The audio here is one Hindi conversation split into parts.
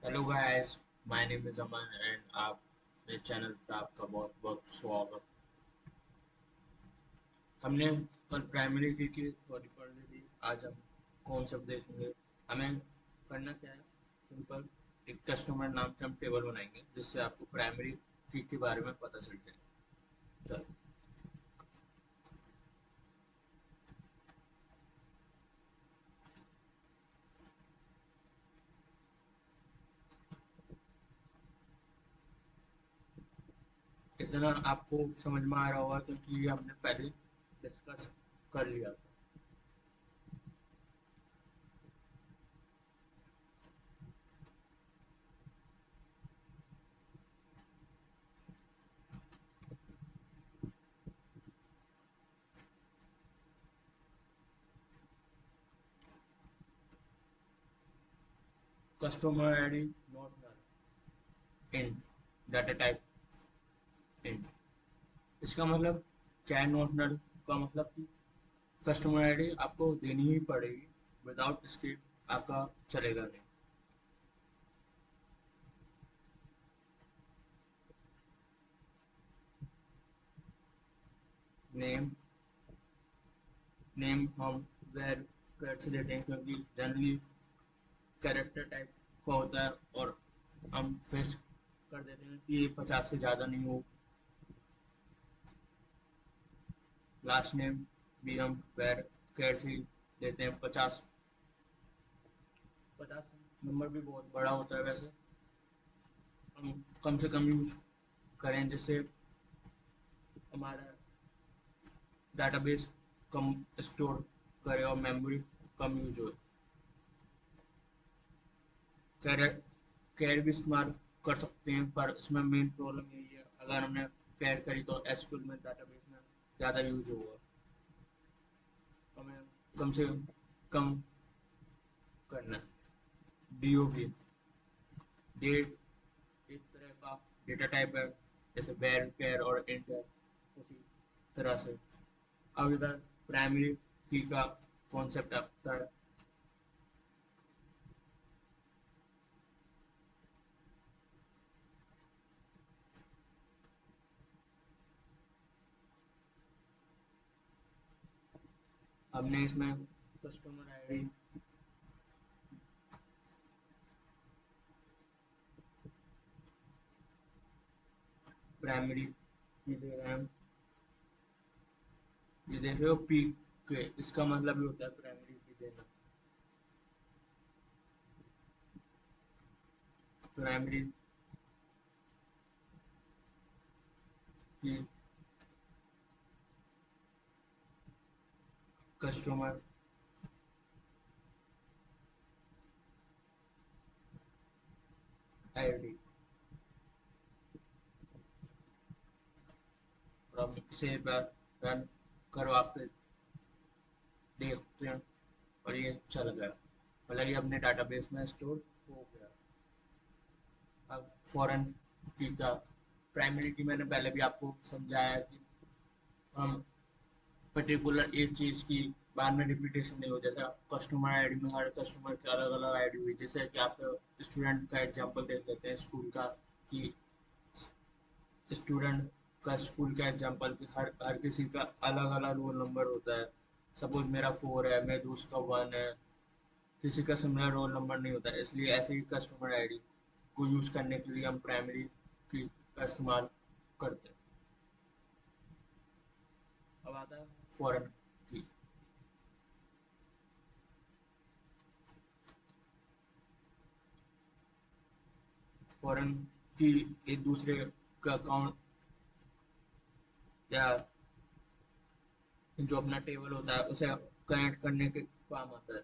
Hello guys, my name is Aman and आप मेरे चैनल पे आपका बहुत बहुत स्वागत। हमने कल प्राइमरी की थ्योरी पढ़ ली थी। आज हम कॉन्सेप्ट देखेंगे। हमें करना क्या है, सिंपल एक कस्टमर नाम से हम टेबल बनाएंगे जिससे आपको प्राइमरी की के बारे में पता चल जाए। चलो, इतना आपको समझ में आ रहा होगा क्योंकि ये हमने पहले डिस्कस कर लिया था। Customer ID not null in data type in, इसका मतलब क्या है? नॉट नल का मतलब कि कस्टमर आईडी आपको देनी ही पड़ेगी, विदाउट इसके आपका चलेगा नहीं। नेम, नेम हम वेर कर से देते हैं क्योंकि जनरली कैरेक्टर टाइप का होता है और हम फिक्स कर देते हैं कि ये 50 से ज़्यादा नहीं हो। लास्ट नेम भी हम वेर कैर से ही देते हैं। 50 नंबर भी बहुत बड़ा होता है वैसे। हम कम से कम यूज़ करें जिससे हमारा डेटाबेस कम स्टोर करे और मेमोरी कम यूज हो। कैर कैर भी इस्तेमाल कर सकते हैं पर इसमें मेन प्रॉब्लम यही है, अगर हमने कैर करी तो एसक्यूएल में डेटाबेस में ज़्यादा यूज होगा। हमें कम से कम करना है। डीओबी, डेट, एक तरह का डेटा टाइप है जैसे वेर कैर और इंट है, उसी तरह से। अब इधर प्राइमरी की का कॉन्सेप्ट आता है। हमने इसमें कस्टमर आईडी, प्राइमरी की दे रहे हैं। ये देख रहे हो पी के, इसका मतलब ही होता है प्राइमरी की देना। प्राइमरी की कस्टमर आईडी, और हम इसे एक बार रन करवा के देखते हैं और ये चल गया, मतलब ये अपने डाटाबेस में स्टोर हो गया। अब फॉरेन की का प्राइमरी की मैंने पहले भी आपको समझाया है कि हम पर्टिकुलर एक चीज़ की बाद में रिपीटेशन नहीं हो। जैसे कस्टमर आईडी में हर कस्टमर की अलग अलग आईडी हुई, जैसे कि आप स्टूडेंट का एग्जांपल देख लेते हैं स्कूल का, कि स्टूडेंट का स्कूल का एग्जांपल कि हर हर किसी का अलग अलग रोल नंबर होता है। सपोज मेरा 4 है, मेरे दोस्त का 1 है, किसी का सिमिलर रोल नंबर नहीं होता है, इसलिए ऐसे ही कस्टमर आईडी को यूज़ करने के लिए हम प्राइमरी की का इस्तेमाल करते हैं। अब आता है फॉरेन की। फॉरेन की एक दूसरे का अकाउंट या जो अपना टेबल होता है उसे कनेक्ट करने के काम आता है।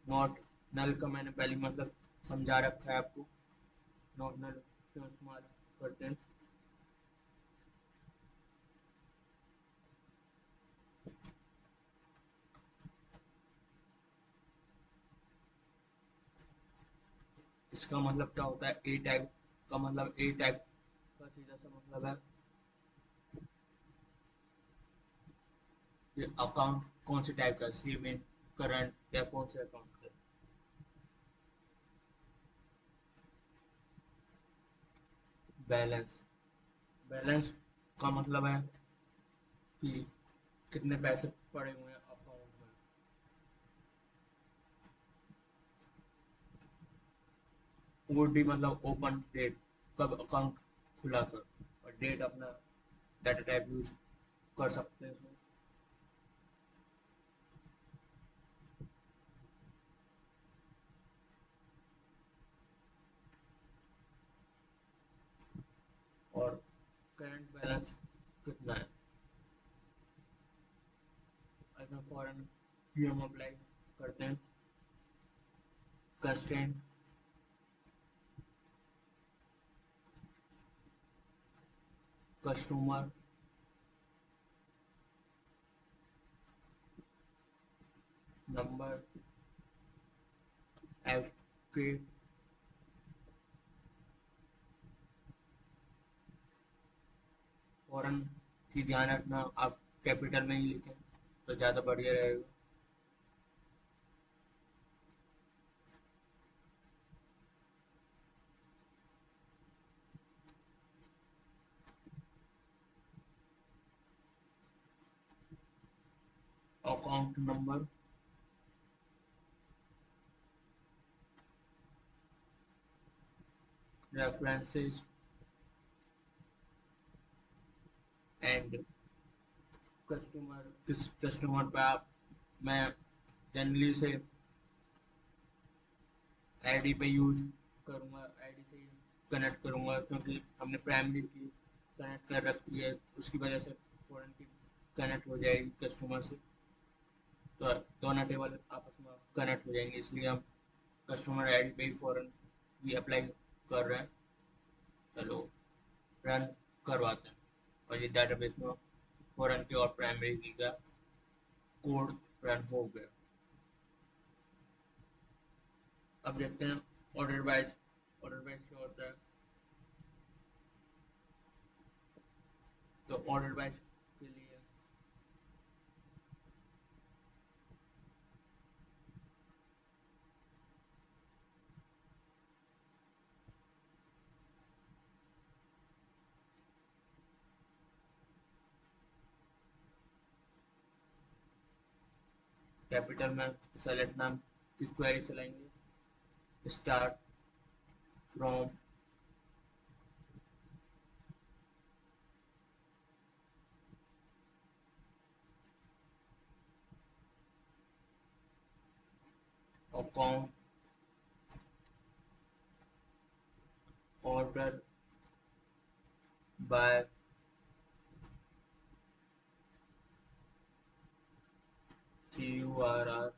नॉट नल का मैंने पहले मतलब समझा रखा है आपको। नॉट नल क्यों इस्तेमाल करते हैं। इसका मतलब क्या होता है? ए टाइप का मतलब ए टाइप का सीधा सा मतलब है ये अकाउंट कौन से टाइप का, सेविंग, करंट या कौन से अकाउंट का। बैलेंस, बैलेंस का मतलब है कि कितने पैसे पड़े हुए हैं अकाउंट में। ओडी मतलब ओपन डेट, कब अकाउंट खुला कर, और डेट अपना डाटा टाइप यूज कर सकते हैं इसमें। और करंट बैलेंस कितना है, अगर फॉरेन ही हम अप्लाई करते हैं। कंस्टेंट, कस्टमर नंबर, एफ के, फॉरेन की ध्यान रखना आप कैपिटल में ही लिखें तो ज़्यादा बढ़िया रहेगा। Account number, references and customer, किस कस्टमर पे आप, मैं जनरली से आईडी पे यूज करूँगा, आईडी से कनेक्ट करूँगा क्योंकि हमने प्राइमरी की कनेक्ट कर रखी है, उसकी वजह से फॉरेन की कनेक्ट हो जाएगी कस्टमर से, तो दोनों टेबल आपस में कनेक्ट हो जाएंगे, इसलिए हम कस्टमर आईडी पे ही फॉरेन की अप्लाई कर रहे हैं। चलो रन करवाते हैं, और ये डेटाबेस में फॉरेन की और प्राइमरी की का कोड रन हो गया। अब देखते हैं ऑर्डर वाइज, ऑर्डर वाइज क्या होता है। तो ऑर्डर वाइज के लिए कैपिटल में सेलेक्ट नाम की क्वेरी चलाएंगे, start from account, order by, CURR,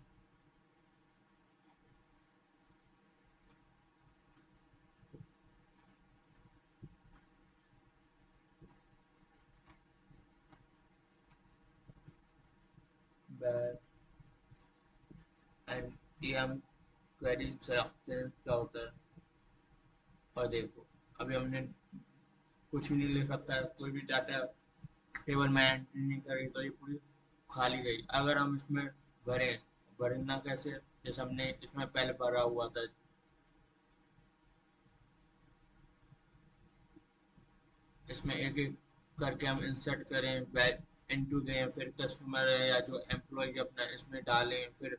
by and EM query से रखते हैं क्या होता है। और देखो अभी हमने कुछ भी नहीं लिख रखा है, कोई भी डाटा टेबल में एंट्री नहीं करी तो ये पूरी खाली गई। अगर हम इसमें भरें, भरना कैसे, जैसे हमने इसमें पहले भरा हुआ था, इसमें एक एक करके हम इंसर्ट करें, इनटू दें, फिर कस्टमर है या जो एम्प्लॉय अपना इसमें डालें, फिर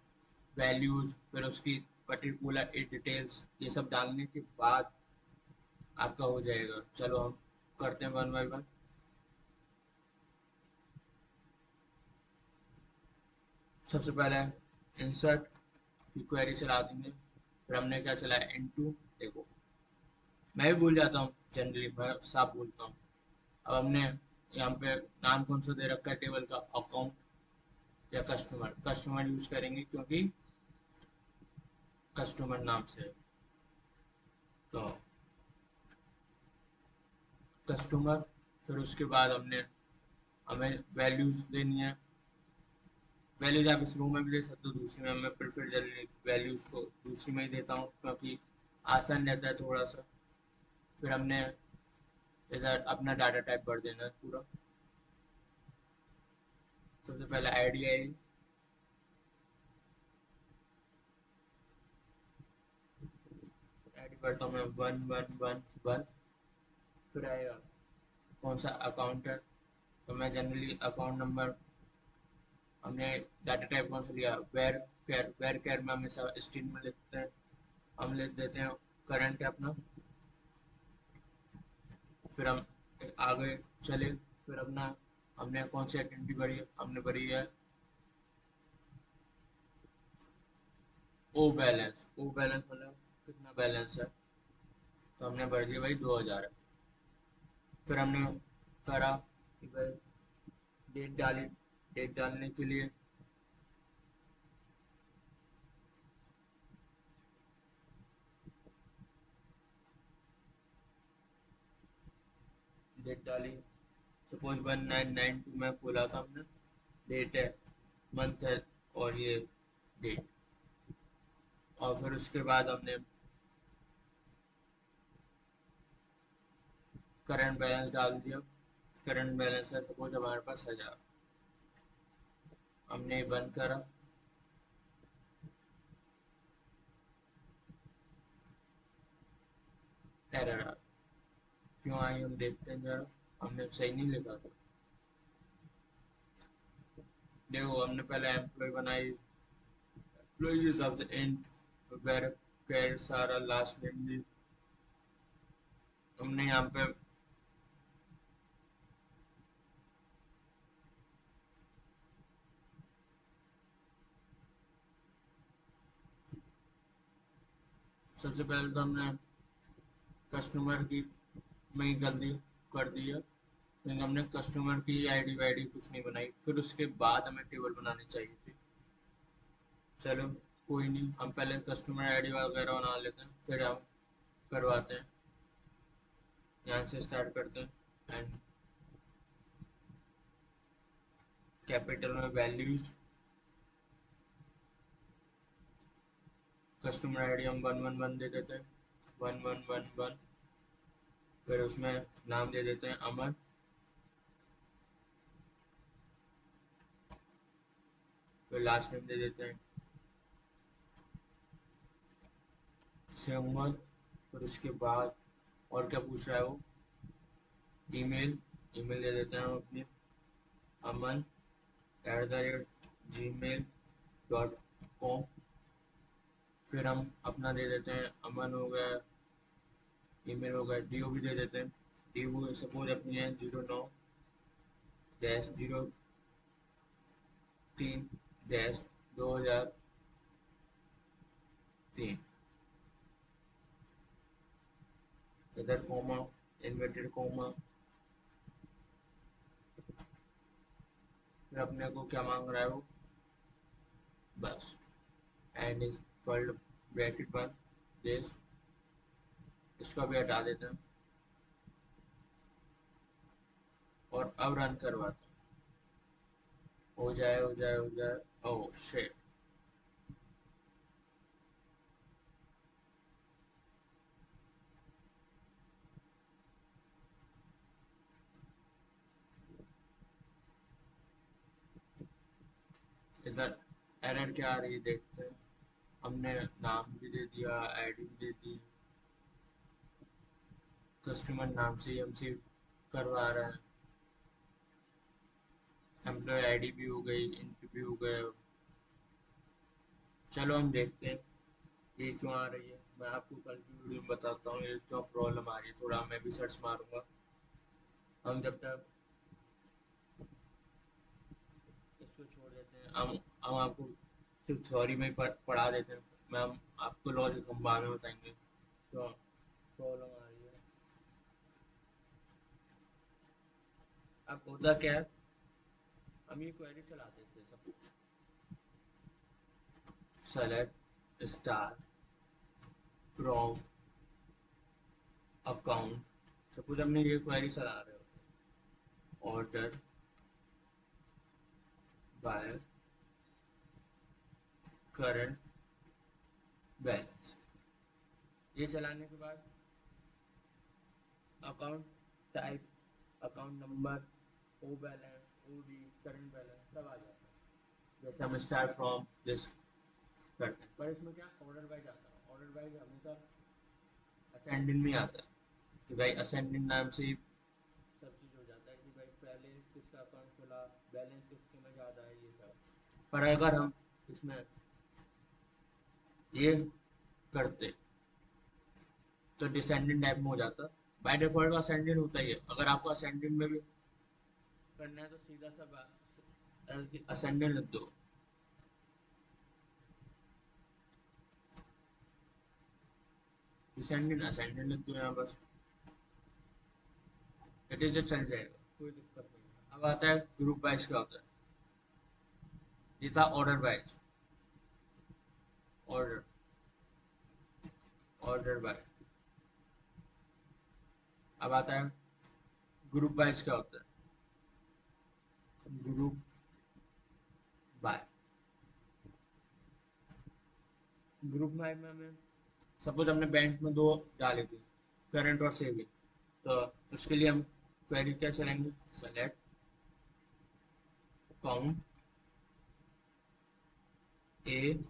वैल्यूज, फिर उसकी पर्टिकुलर डिटेल्स, ये सब डालने के बाद आपका हो जाएगा। चलो हम करते हैं वन बाय वन। सबसे पहले इंसर्ट की क्वेरी चला देंगे, फिर हमने क्या चलाया, इनटू। देखो मैं भी भूल जाता हूँ, जनरली मैं साफ बोलता हूँ। अब हमने यहाँ पे नाम कौन सा दे रखा है टेबल का, अकाउंट या कस्टमर, कस्टमर यूज करेंगे क्योंकि कस्टमर नाम से है। तो कस्टमर, फिर उसके बाद हमें वैल्यूज देनी है। वैल्यूज आप इस रूम में भी दे सकते हो, दूसरी में मैं प्रेफर जनरली वैल्यूज को दूसरी में ही देता हूँ क्योंकि आसान रहता है थोड़ा सा। फिर हमने इधर अपना डाटा टाइप भर देना है पूरा। सबसे पहले आईडी आई, आईडी भरता हूँ मैं 1111। फिर आएगा कौन सा अकाउंट है, तो मैं जनरली अकाउंट नंबर, हमने डाटा टाइप कौन सा लिया, वेर केयर में हमेशा स्ट्रिंग में लिखते हैं, हम लिख देते हैं करंट है अपना। फिर हम आगे चले, फिर अपना हमने कौन सी आइडेंटिटी भरी है, हमने भरी है ओ बैलेंस मतलब कितना बैलेंस है, तो हमने भर दिया भाई 2000 है। फिर हमने करा कि भाई डेट डाली, डेट डालने के लिए डेट डाली, सपोज 1992 में खोला था हमने, डेट है, मंथ है, और ये डेट। और फिर उसके बाद हमने करंट बैलेंस डाल दिया, करंट बैलेंस है सपोज हमारे पास 1000, हमने ये बंद करा। एरर आ, क्यों आई हम देखते हैं जरा, हमने सही नहीं लिखा था। देखो हमने पहले एम्प्लॉय बनाई, एम्प्लॉय के हिसाब से इंट वेर कैर सारा लास्ट नेम भी हमने यहाँ पे, सबसे पहले तो हमने कस्टमर की में ही गलती कर दी है, क्योंकि हमने कस्टमर की आईडी वाईडी कुछ नहीं बनाई, फिर उसके बाद हमें टेबल बनानी चाहिए थी। चलो कोई नहीं, हम पहले कस्टमर आईडी वगैरह बना लेते हैं, फिर हम करवाते हैं, यहाँ से स्टार्ट करते हैं। एंड कैपिटल में वैल्यूज, कस्टमर आईडी हम 111 दे देते हैं, 1111। फिर उसमें नाम दे देते हैं अमन, फिर लास्ट नेम दे देते हैं सिंगल। फिर उसके बाद और क्या पूछ रहा है वो, ईमेल, ईमेल दे देते हैं हम अपनी aman@gmail.com। फिर हम अपना दे देते हैं अमन हो गया, ईमेल हो गया, डी ओ भी दे देते हैं, डी ओ सपोज अपनी है 09-03-2003, इधर कॉमा, इन्वर्टेड कॉमा। फिर अपने को क्या मांग रहा है वो, बस एंड इज कॉल्ड ब्रैकेट बंद दिस, इसको भी हटा देते हैं और अब रन करवाते हैं, हो जाए हो जाए हो जाए। ओह शिट, इधर एरर क्या आ रही है देखते हैं। हमने नाम भी दे दिया, आईडी भी दे दी, कस्टमर नाम से ही हमसे करवा रहा है, एम्प्लॉय आईडी भी हो गई, इंट भी हो गया। चलो हम देखते हैं ये क्यों आ रही है, मैं आपको कल की वीडियो में बताता हूँ ये क्यों प्रॉब्लम आ रही है, थोड़ा मैं भी सर्च मारूंगा। हम जब तक इसको छोड़ देते हैं, हम आपको सिर्फ थ्योरी में ही पढ़ा देते हैं, मैम आपको लॉजिक हम बाद में बताएंगे क्यों प्रॉब्लम आ रही है। अब होता क्या है, हम ये क्वेरी चला देते हैं, suppose select star from account, suppose हमने ये क्वेरी चला रहे हो, ऑर्डर बाय करंट बैलेंस, ये चलाने के बाद account type, account number, O balance, O D, current balance सब आ जाता है जैसे हम स्टार्ट फ्रॉम दिस करते हैं। पर इसमें क्या ऑर्डर वाइज आता है, ऑर्डर वाइज हमेशा असेंडिंग में आता है कि भाई असेंडिंग नाम से ही सब चीज़ हो जाता है कि भाई पहले किसका अकाउंट खुला, बैलेंस किसके में ज़्यादा है, ये सब। पर अगर हम इसमें ये करते तो डिसेंडिंग टाइप में हो जाता। बाय डिफॉल्ट असेंडिंग होता ही है, अगर आपको असेंडिंग में भी करना है तो सीधा सा असेंडिंग लिख दो। डिसेंडिंग असेंडिंग लिख दो यहाँ बस, इट इज चल जाएगा, कोई दिक्कत नहीं है। अब आता है ग्रुप वाइज क्या होता है। ये था order wise, order, order by. अब आता है ग्रुप वाइज क्या होता है, ग्रुप बाय। ग्रुप बाय में हमें सपोज हमने बैंक में दो डाली थी, करंट और सेविंग, तो उसके लिए हम क्वेरी क्या चलेंगे, सेलेक्ट अकाउंट ए,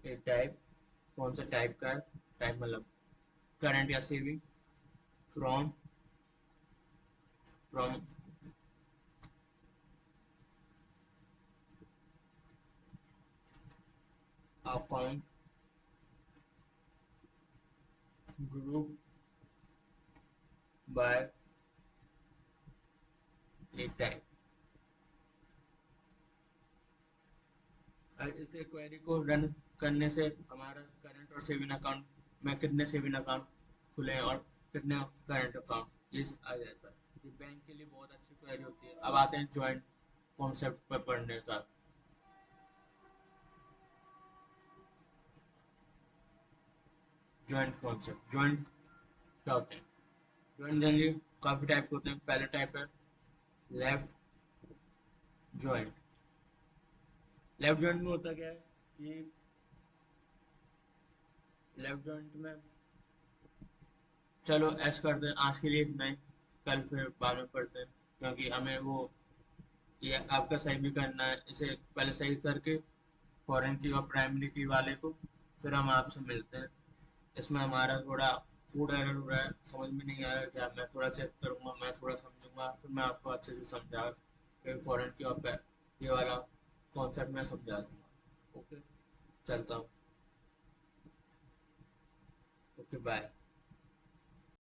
ए टाइप, कौन सा टाइप का है, टाइप मतलब करंट या saving, from, from account group by A type. इसे क्वेरी को रन करने से हमारा करंट और सेविंग अकाउंट में कितने सेविंग अकाउंट खुले हैं और कितने करंट अकाउंट, ये आ जाता है। ये बैंक के लिए बहुत अच्छी क्वेरी होती है। अब आते हैं ज्वाइंट कॉन्सेप्ट पर पढ़ने का। ज्वाइंट कॉन्सेप्ट, ज्वाइंट क्या होते हैं, ज्वाइंट जनरली काफी टाइप के होते हैं। पहला टाइप है लेफ्ट ज्वाइंट। लेफ्ट ज्वाइंट में होता क्या है कि लेफ्ट ज्वाइंट में, चलो ऐसा करते हैं आज के लिए इतना ही, कल फिर बाद में पढ़ते हैं, क्योंकि हमें वो ये आपका सही भी करना है, इसे पहले सही करके फॉरेन की और प्राइमरी की वाले को फिर हम आपसे मिलते हैं। इसमें हमारा थोड़ा फूड एरर हो रहा है, समझ में नहीं आ रहा है क्या, मैं थोड़ा चेक करूँगा, मैं थोड़ा समझूंगा, फिर मैं आपको अच्छे से समझा फिर फॉरेन की और ये वाला कॉन्सेप्ट मैं समझा दूंगा। ओके, चलता हूँ। Okay bye.